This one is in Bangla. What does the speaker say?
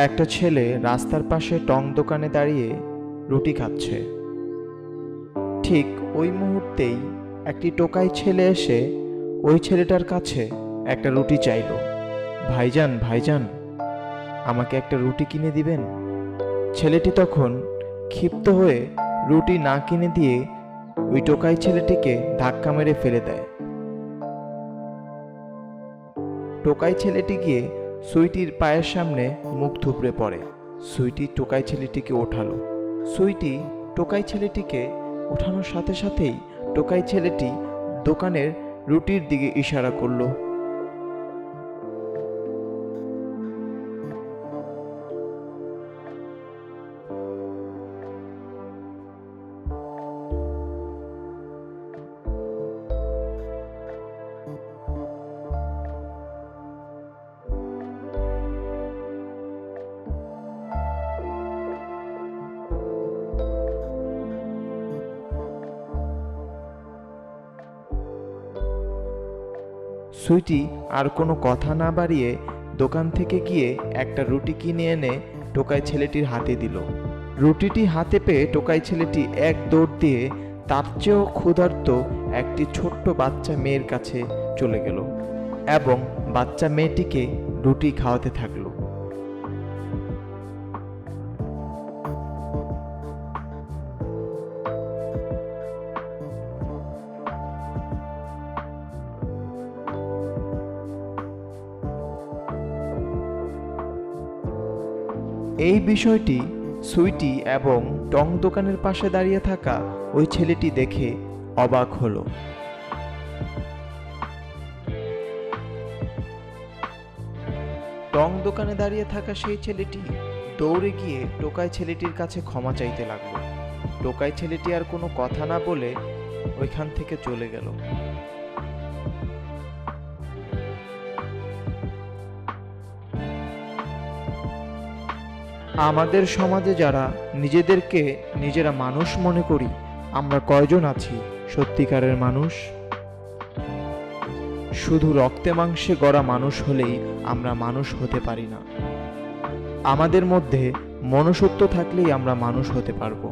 একটা ছেলে রাস্তার পাশে টং দোকানে দাঁড়িয়ে রুটি খাচ্ছে। ঠিক ওই মুহূর্তেই একটি টোকাই ছেলে এসে ওই ছেলেটার কাছে একটা রুটি চাইল। ভাইজান ভাইজান, আমাকে একটা রুটি কিনে দিবেন? ছেলেটি তখন ক্ষিপ্ত হয়ে রুটি না কিনে দিয়ে ওই টোকাই ছেলেটিকে ধাক্কা মেরে ফেলে দেয়। টোকাই ছেলেটি গিয়ে সুইটির পায়ের সামনে মুখ থুবড়ে পড়ে। সুইটি টোকাই ছেলেটিকে ওঠালো। সুইটি টোকাই ছেলেটিকে ওঠানোর সাথে সাথেই টোকাই ছেলেটি দোকানের রুটির দিকে ইশারা করলো। সুইটি আর কোনো কথা না বাড়িয়ে দোকান থেকে গিয়ে একটা রুটি কিনে এনে টোকাই ছেলেটির হাতে দিল। রুটিটি হাতে পেয়ে টোকাই ছেলেটি এক দৌড় দিয়ে তার চেয়েও ক্ষুধার্ত একটি ছোট্ট বাচ্চা মেয়ের কাছে চলে গেল এবং বাচ্চা মেয়েটিকে রুটি খাওয়াতে থাকলো। এই বিষয়টি সুইটি এবং টং দোকানের পাশে দাঁড়িয়ে থাকা ওই ছেলেটি দেখে অবাক হলো। টং দোকানে দাঁড়িয়ে থাকা সেই ছেলেটি দৌড়ে গিয়ে টোকাই ছেলেটির কাছে ক্ষমা চাইতে লাগলো। টোকাই ছেলেটি আর কোনো কথা না বলে ওইখান থেকে চলে গেল। আমাদের সমাজে যারা নিজেদেরকে নিজেরা মানুষ মনে করি, আমরা কয়জন আছি সত্যিকারের মানুষ? শুধু রক্তে মাংসে গড়া মানুষ হলেই আমরা মানুষ হতে পারি না। আমাদের মধ্যে মনুষ্যত্ব থাকলেই আমরা মানুষ হতে পারবো।